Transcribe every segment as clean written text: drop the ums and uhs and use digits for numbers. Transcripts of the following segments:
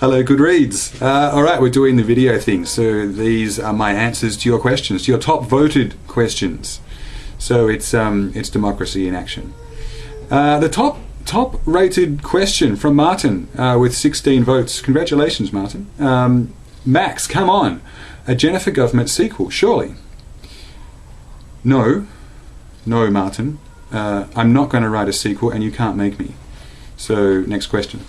Hello, Goodreads. All right, we're doing the video thing. So these are my answers to your questions, to your top voted questions. So it's democracy in action. The top rated question from Martin with 16 votes. Congratulations, Martin. Max, come on. A Jennifer Government sequel, surely. No, Martin. I'm not going to write a sequel, and you can't make me. So, next question.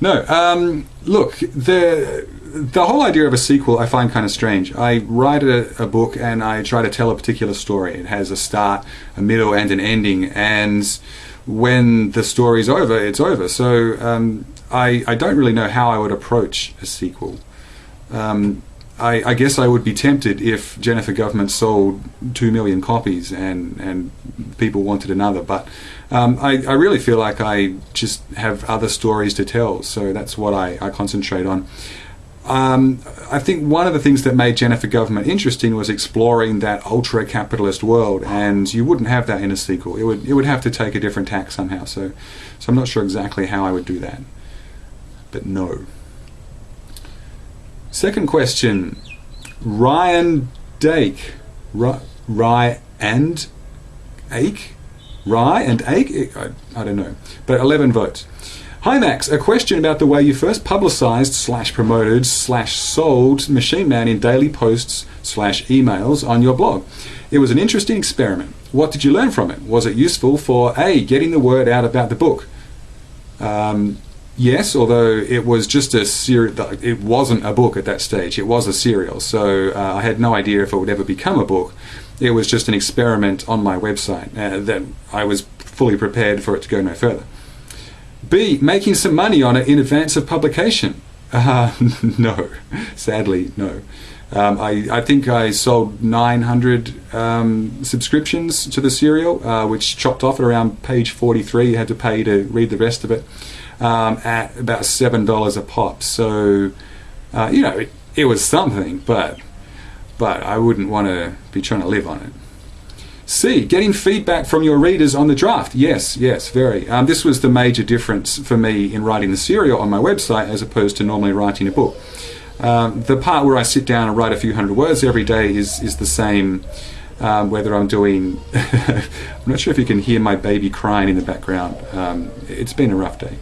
No, look, the whole idea of a sequel I find kind of strange. I write a book and I try to tell a particular story. It has a start, a middle, and an ending, and when the story's over, it's over. So I don't really know how I would approach a sequel. I guess I would be tempted if Jennifer Government sold 2 million copies and people wanted another, but I really feel like I just have other stories to tell, so that's what I concentrate on. I think one of the things that made Jennifer Government interesting was exploring that ultra-capitalist world, and you wouldn't have that in a sequel. It would have to take a different tack somehow, so I'm not sure exactly how I would do that, but no. Second question, Ryan Dake. Rye and Ake? I don't know, but 11 votes. Hi Max, a question about the way you first publicised / promoted / sold Machine Man in daily posts / emails on your blog. It was an interesting experiment. What did you learn from it? Was it useful for A, getting the word out about the book? Yes, although it was just a serial. It wasn't a book at that stage. It was a serial, so I had no idea if it would ever become a book. It was just an experiment on my website that I was fully prepared for it to go no further. B, making some money on it in advance of publication. No, sadly, no. I think I sold 900 subscriptions to the serial, which chopped off at around page 43. You had to pay to read the rest of it. At about $7 a pop, so it was something, but I wouldn't want to be trying to live on it. C, getting feedback from your readers on the draft. Yes, very. This was the major difference for me in writing the serial on my website as opposed to normally writing a book. The part where I sit down and write a few hundred words every day is the same. Whether I'm doing, I'm not sure if you can hear my baby crying in the background. It's been a rough day.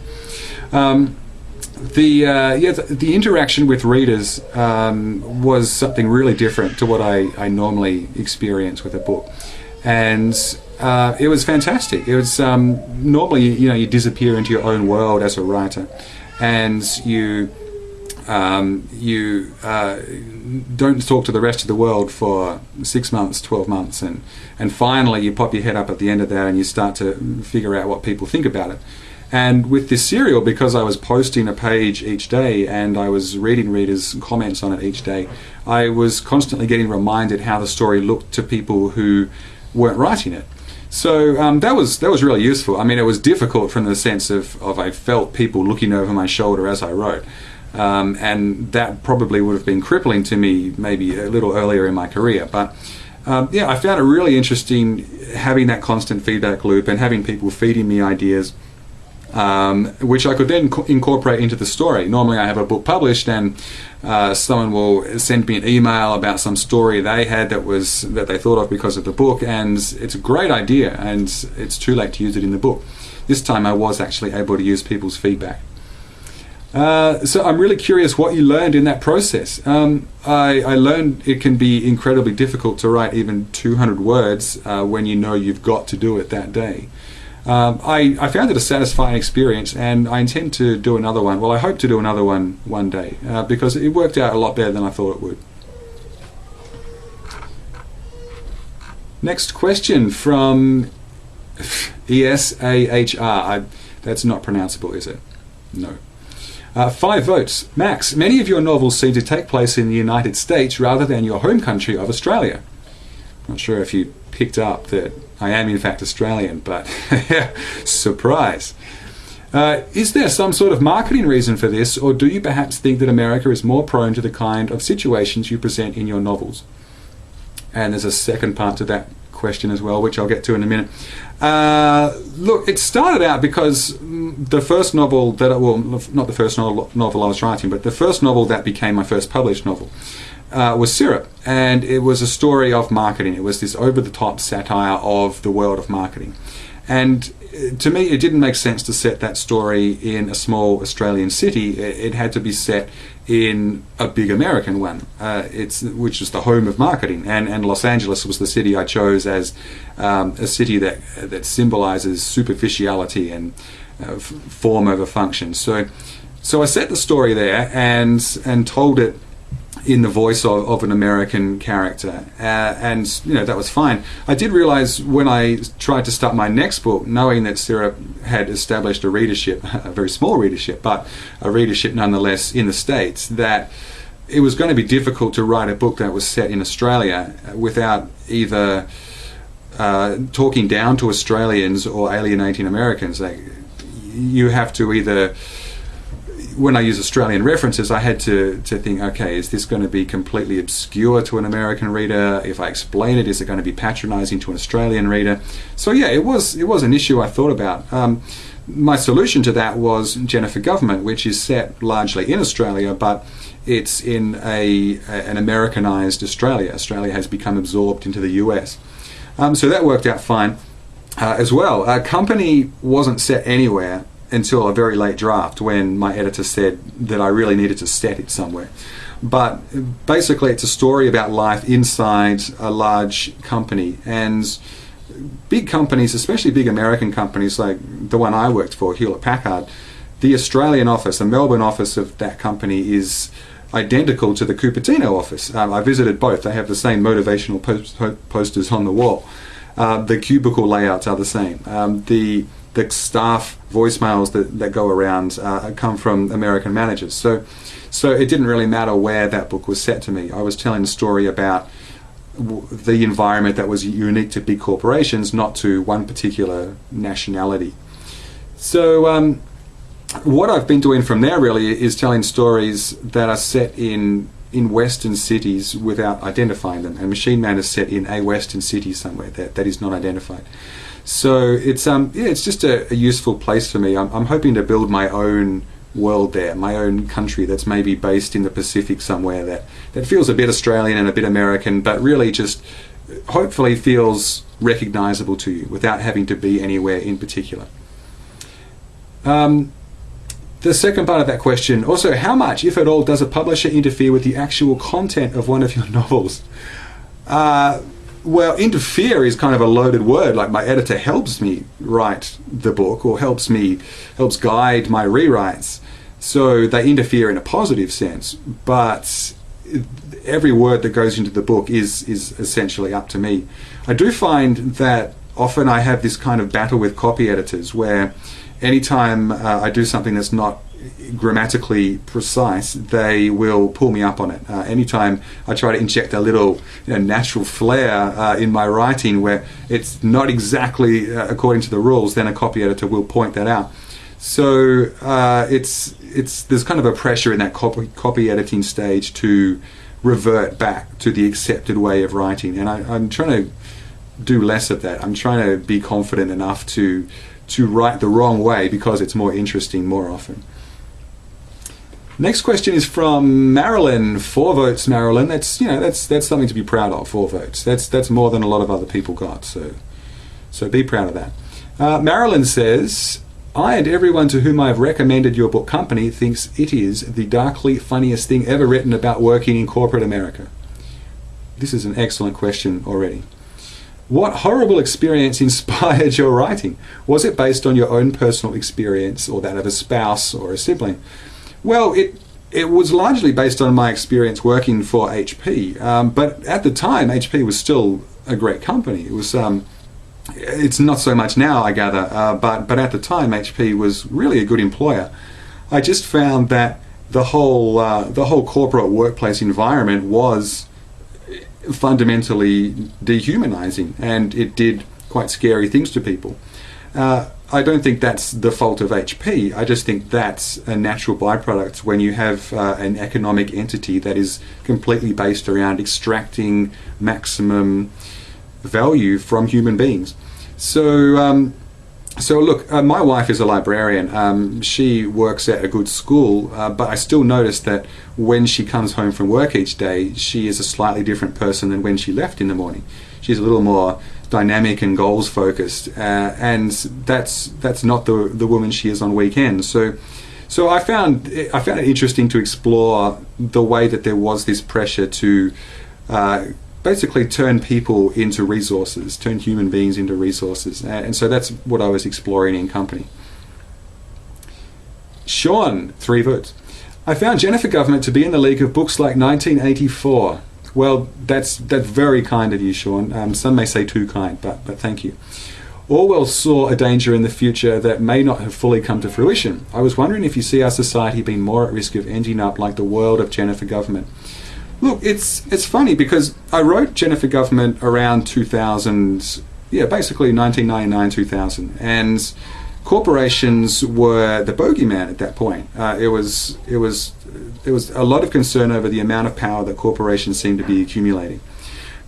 The interaction with readers was something really different to what I normally experience with a book, and it was fantastic. It was normally you disappear into your own world as a writer, and you don't talk to the rest of the world for 6 months, 12 months, and finally you pop your head up at the end of that and you start to figure out what people think about it. And with this serial, because I was posting a page each day and I was reading readers' comments on it each day, I was constantly getting reminded how the story looked to people who weren't writing it. So that was really useful. I mean, it was difficult from the sense of I felt people looking over my shoulder as I wrote. And that probably would have been crippling to me maybe a little earlier in my career. But I found it really interesting having that constant feedback loop and having people feeding me ideas, which I could then incorporate into the story. Normally I have a book published and someone will send me an email about some story they had that they thought of because of the book, and it's a great idea and it's too late to use it in the book. This time I was actually able to use people's feedback. So I'm really curious what you learned in that process. I learned it can be incredibly difficult to write even 200 words when you know you've got to do it that day. I found it a satisfying experience, and I intend to do another one. Well, I hope to do another one day because it worked out a lot better than I thought it would. Next question from ESAHR. That's not pronounceable, is it? No. 5 votes. Max, many of your novels seem to take place in the United States rather than your home country of Australia. Not sure if you picked up that I am in fact Australian, but surprise. Is there some sort of marketing reason for this, or do you perhaps think that America is more prone to the kind of situations you present in your novels? And there's a second part to that question as well, which I'll get to in a minute. Look, it started out because the first novel that, well, not the first novel I was writing, but the first novel that became my first published novel was Syrup, and it was a story of marketing. It was this over-the-top satire of the world of marketing. And to me, it didn't make sense to set that story in a small Australian city. It had to be set in a big American one, which is the home of marketing. And Los Angeles was the city I chose as a city that symbolizes superficiality and form over function. So I set the story there and told it in the voice of an American character, and that was fine. I did realize when I tried to start my next book, knowing that Syrup had established a readership, a very small readership, but a readership nonetheless in the States, that it was going to be difficult to write a book that was set in Australia without either talking down to Australians or alienating Americans. You have to either, when I use Australian references, I had to think, okay, is this going to be completely obscure to an American reader? If I explain it, is it going to be patronizing to an Australian reader? So yeah, it was an issue I thought about. My solution to that was Jennifer Government, which is set largely in Australia, but it's in an Americanized Australia. Australia has become absorbed into the US. So that worked out fine as well. Company wasn't set anywhere until a very late draft, when my editor said that I really needed to set it somewhere. But basically it's a story about life inside a large company, and big companies, especially big American companies like the one I worked for, Hewlett-Packard, the Australian office, the Melbourne office of that company is identical to the Cupertino office. I visited both. They have the same motivational posters on the wall. The cubicle layouts are the same. The staff voicemails that go around come from American managers. So it didn't really matter where that book was set to me. I was telling a story about the environment that was unique to big corporations, not to one particular nationality. So what I've been doing from there really is telling stories that are set in Western cities without identifying them. And Machine Man is set in a Western city somewhere that is not identified. So it's just a useful place for me. I'm hoping to build my own world there, my own country that's maybe based in the Pacific somewhere that feels a bit Australian and a bit American, but really just hopefully feels recognizable to you without having to be anywhere in particular. The second part of that question, also, how much, if at all, does a publisher interfere with the actual content of one of your novels? Well, interfere is kind of a loaded word. Like, my editor helps me write the book, or helps guide my rewrites. So they interfere in a positive sense, but every word that goes into the book is essentially up to me. I do find that often I have this kind of battle with copy editors where anytime I do something that's not grammatically precise, they will pull me up on it. Anytime I try to inject a little natural flair in my writing where it's not exactly according to the rules, then a copy editor will point that out. So there's kind of a pressure in that copy editing stage to revert back to the accepted way of writing, and I'm trying to do less of that. I'm trying to be confident enough to write the wrong way because it's more interesting more often. Next question is from Marilyn. 4 votes, Marilyn. That's something to be proud of. 4 votes. That's more than a lot of other people got. So be proud of that. Marilyn says, I and everyone to whom I have recommended your book Company thinks it is the darkly funniest thing ever written about working in corporate America. This is an excellent question already. What horrible experience inspired your writing? Was it based on your own personal experience or that of a spouse or a sibling? Well, it was largely based on my experience working for HP, but at the time HP was still a great company. It was it's not so much now, I gather, but at the time HP was really a good employer. I just found that the whole corporate workplace environment was fundamentally dehumanizing, and it did quite scary things to people. I don't think that's the fault of HP. I just think that's a natural byproduct when you have an economic entity that is completely based around extracting maximum value from human beings. So So look, my wife is a librarian. She works at a good school, but I still notice that when she comes home from work each day, she is a slightly different person than when she left in the morning. She's a little more dynamic and goals focused, and that's not the woman she is on weekends. So I found it interesting to explore the way that there was this pressure to basically turn people into resources, turn human beings into resources. And so that's what I was exploring in Company. Sean, 3 votes. I found Jennifer Government to be in the league of books like 1984. Well, that's very kind of you, Sean. Some may say too kind, but thank you. Orwell saw a danger in the future that may not have fully come to fruition. I was wondering if you see our society being more at risk of ending up like the world of Jennifer Government. Look, it's funny because I wrote Jennifer Government around 2000, basically 1999, 2000, and corporations were the bogeyman at that point. There was a lot of concern over the amount of power that corporations seemed to be accumulating.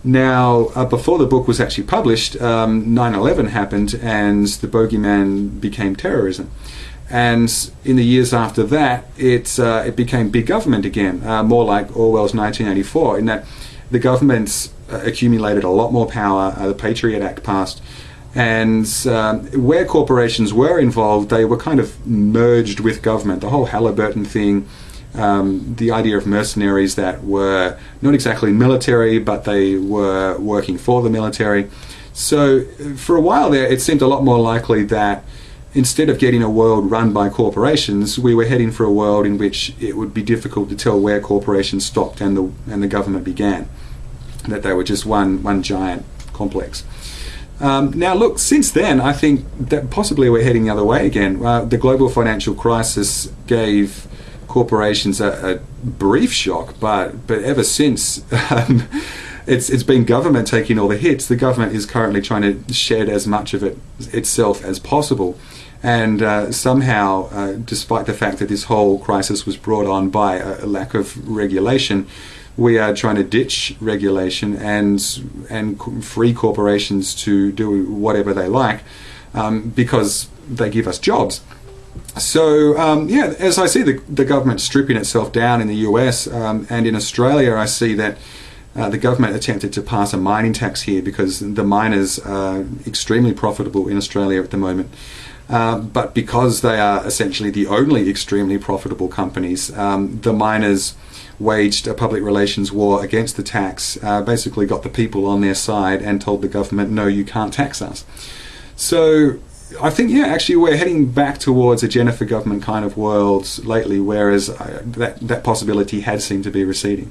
Now, before the book was actually published, 9/11 happened and the bogeyman became terrorism. And in the years after that, it became big government again, more like Orwell's 1984, in that the governments accumulated a lot more power, the Patriot Act passed, and where corporations were involved, they were kind of merged with government. The whole Halliburton thing, the idea of mercenaries that were not exactly military, but they were working for the military. So for a while there, it seemed a lot more likely that instead of getting a world run by corporations, we were heading for a world in which it would be difficult to tell where corporations stopped and the government began, that they were just one giant complex. Now look, since then, I think that possibly we're heading the other way again. The global financial crisis gave corporations a brief shock, but ever since it's been government taking all the hits. The government is currently trying to shed as much of it itself as possible, and somehow, despite the fact that this whole crisis was brought on by a lack of regulation, we are trying to ditch regulation and free corporations to do whatever they like, because they give us jobs. So as I see the government stripping itself down in the US, and in Australia I see that the government attempted to pass a mining tax here because the miners are extremely profitable in Australia at the moment. But because they are essentially the only extremely profitable companies, the miners waged a public relations war against the tax, basically got the people on their side and told the government, no, you can't tax us. So I think, actually we're heading back towards a Jennifer Government kind of world lately, whereas that possibility had seemed to be receding.